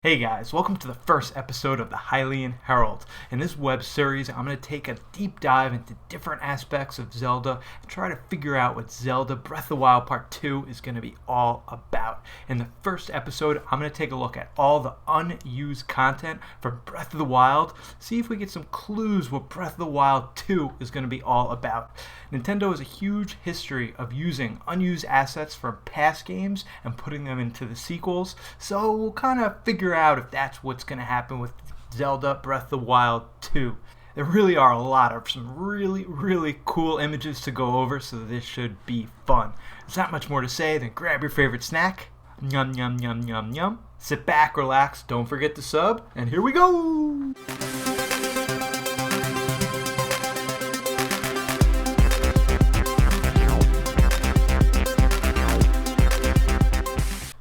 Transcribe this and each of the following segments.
Hey guys, welcome to the first episode of the Hylian Herald. In this web series, I'm going to take a deep dive into different aspects of Zelda and try to figure out what Zelda Breath of the Wild Part 2 is going to be all about. In the first episode, I'm going to take a look at all the unused content from Breath of the Wild, see if we get some clues what Breath of the Wild 2 is going to be all about. Nintendo has a huge history of using unused assets from past games and putting them into the sequels, so we'll kind of figure out if that's what's going to happen with Zelda Breath of the Wild 2. There really are a lot of some really cool images to go over, so this should be fun. There's not much more to say than grab your favorite snack, yum yum yum yum yum, sit back, relax, don't forget to sub, and here we go!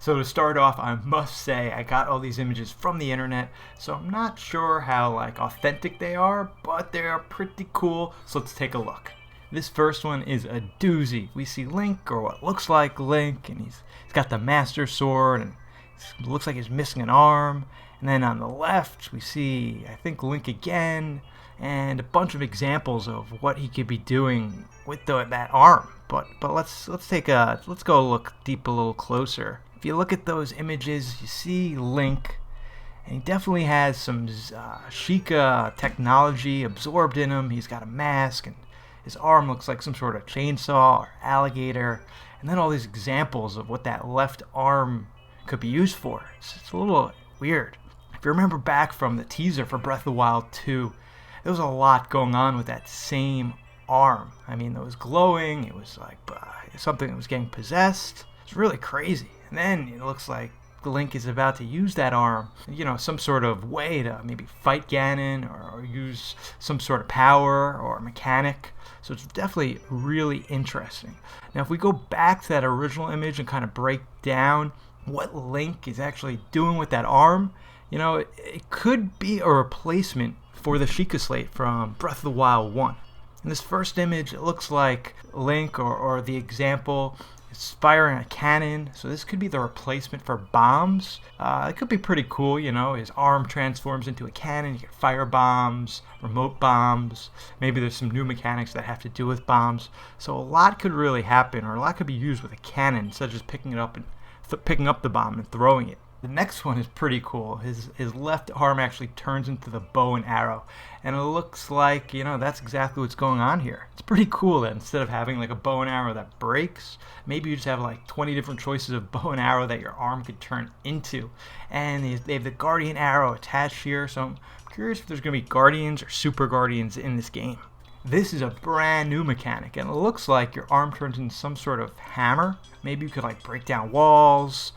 So to start off, I must say I got all these images from the internet, so I'm not sure how authentic they are, but they're pretty cool, so let's take a look. This first one is a doozy. We see Link, or what looks like Link, and he's got the Master Sword, and it looks like he's missing an arm. And then on the left, we see, I think, Link again, and a bunch of examples of what he could be doing with that arm. But let's go look deep a little closer. If you look at those images, you see Link, and he definitely has some Sheikah technology absorbed in him. He's got a mask, and his arm looks like some sort of chainsaw or alligator. And then all these examples of what that left arm could be used for. It's a little weird. If you remember back from the teaser for Breath of the Wild 2, there was a lot going on with that same arm. I mean, it was glowing. It was like something that was getting possessed. It's really crazy. And then it looks like Link is about to use that arm, some sort of way to maybe fight Ganon or use some sort of power or mechanic. So it's definitely really interesting. Now, if we go back to that original image and kind of break down what Link is actually doing with that arm, it could be a replacement for the Sheikah Slate from Breath of the Wild 1. In this first image, it looks like Link or the example is firing a cannon, so this could be the replacement for bombs. It could be pretty cool, his arm transforms into a cannon, you get fire bombs, remote bombs, maybe there's some new mechanics that have to do with bombs, so a lot could really happen, or a lot could be used with a cannon instead of just picking it up and picking up the bomb and throwing it. The next one is pretty cool. His left arm actually turns into the bow and arrow, and it looks like, that's exactly what's going on here. It's pretty cool that instead of having a bow and arrow that breaks, maybe you just have 20 different choices of bow and arrow that your arm could turn into. And they have the guardian arrow attached here, so I'm curious if there's going to be guardians or super guardians in this game. This is a brand new mechanic, and it looks like your arm turns into some sort of hammer. Maybe you could break down walls,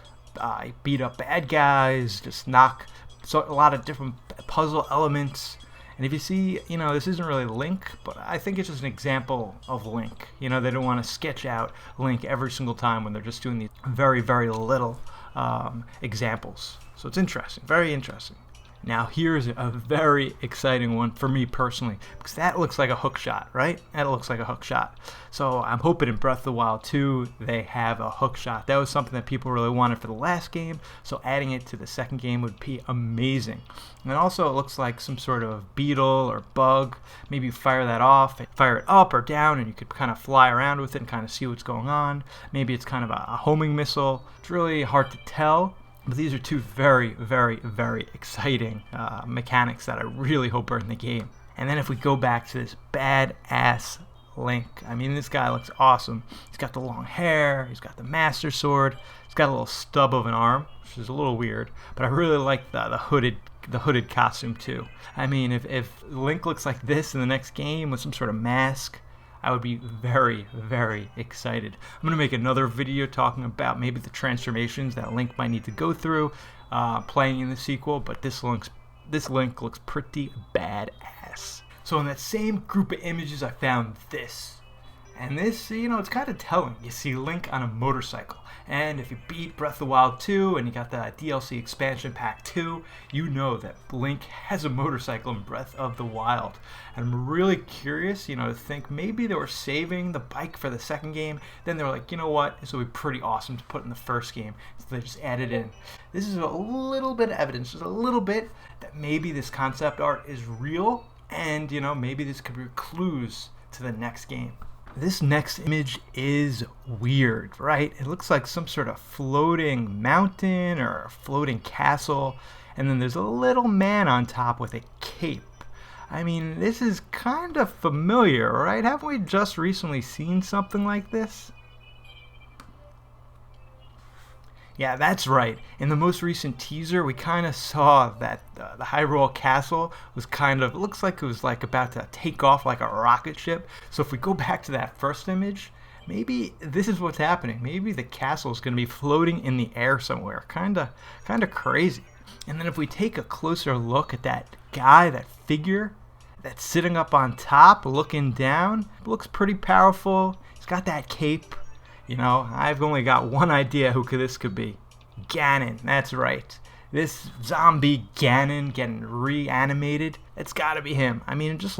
beat up bad guys, just knock a lot of different puzzle elements. And if you see, this isn't really Link, but I think it's just an example of Link. They don't want to sketch out Link every single time when they're just doing these very little examples. So it's interesting, very interesting. Now here's a very exciting one for me personally, because that looks like a hook shot, right? That looks like a hook shot. So I'm hoping in Breath of the Wild 2 they have a hook shot. That was something that people really wanted for the last game, so adding it to the second game would be amazing. And also it looks like some sort of beetle or bug. Maybe you fire that off, fire it up or down, and you could kind of fly around with it and kind of see what's going on. Maybe it's kind of a homing missile. It's really hard to tell. But these are two very exciting mechanics that I really hope are in the game. And then if we go back to this badass Link, I mean, this guy looks awesome. He's got the long hair, he's got the Master Sword, he's got a little stub of an arm, which is a little weird, but I really like the hooded costume too. I mean, if Link looks like this in the next game with some sort of mask, I would be very excited. I'm going to make another video talking about maybe the transformations that Link might need to go through playing in the sequel, but this Link looks pretty badass. So in that same group of images, I found this. And this, it's kind of telling. You see Link on a motorcycle. And if you beat Breath of the Wild 2 and you got the DLC expansion pack 2, you know that Link has a motorcycle in Breath of the Wild. And I'm really curious, to think maybe they were saving the bike for the second game. Then they were like, you know what, this will be pretty awesome to put in the first game. So they just added in. This is a little bit of evidence, just a little bit, that maybe this concept art is real. And, maybe this could be clues to the next game. This next image is weird, right? It looks like some sort of floating mountain or a floating castle, and then there's a little man on top with a cape. I mean, this is kind of familiar, right? Haven't we just recently seen something like this? Yeah, that's right. In the most recent teaser, we kind of saw that the Hyrule Castle was looks like it was like about to take off like a rocket ship. So if we go back to that first image, maybe this is what's happening. Maybe the castle is going to be floating in the air somewhere. Kind of crazy. And then if we take a closer look at that guy, that figure that's sitting up on top, looking down, looks pretty powerful. He's got that cape. I've only got one idea who this could be. Ganon, that's right. This zombie Ganon getting reanimated, it's gotta be him. I mean, just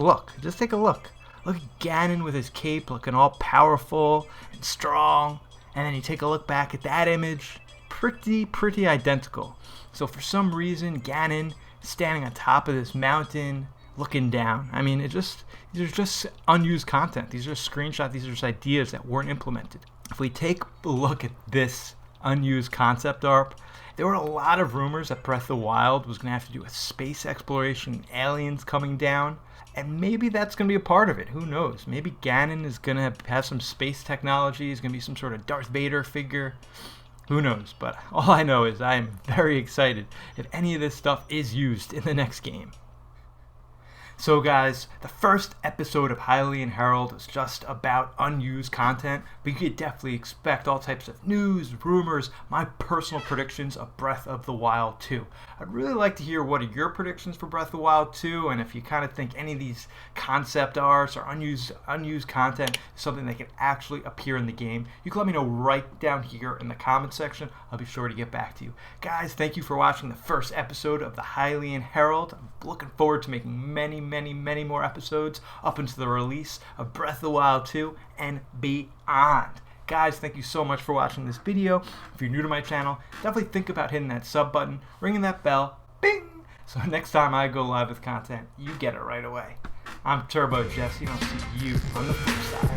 take a look. Look at Ganon with his cape looking all powerful and strong. And then you take a look back at that image, pretty identical. So for some reason, Ganon standing on top of this mountain, looking down. I mean, these are just unused content. These are screenshots, these are just ideas that weren't implemented. If we take a look at this unused concept art, there were a lot of rumors that Breath of the Wild was going to have to do with space exploration and aliens coming down. And maybe that's going to be a part of it. Who knows? Maybe Ganon is going to have some space technology. He's going to be some sort of Darth Vader figure. Who knows? But all I know is I am very excited if any of this stuff is used in the next game. So guys, the first episode of Hylian Herald was just about unused content, but you could definitely expect all types of news, rumors, my personal predictions of Breath of the Wild 2. I'd really like to hear what are your predictions for Breath of the Wild 2, and if you kind of think any of these concept arts or unused content is something that can actually appear in the game, you can let me know right down here in the comment section. I'll be sure to get back to you. Guys, thank you for watching the first episode of the Hylian Herald. I'm looking forward to making many more episodes up until the release of Breath of the Wild 2 and beyond. Guys, thank you so much for watching this video. If you're new to my channel, definitely think about hitting that sub button, ringing that bell, bing! So next time I go live with content, you get it right away. I'm Turbo Jesse, and I'll see you on the flip side.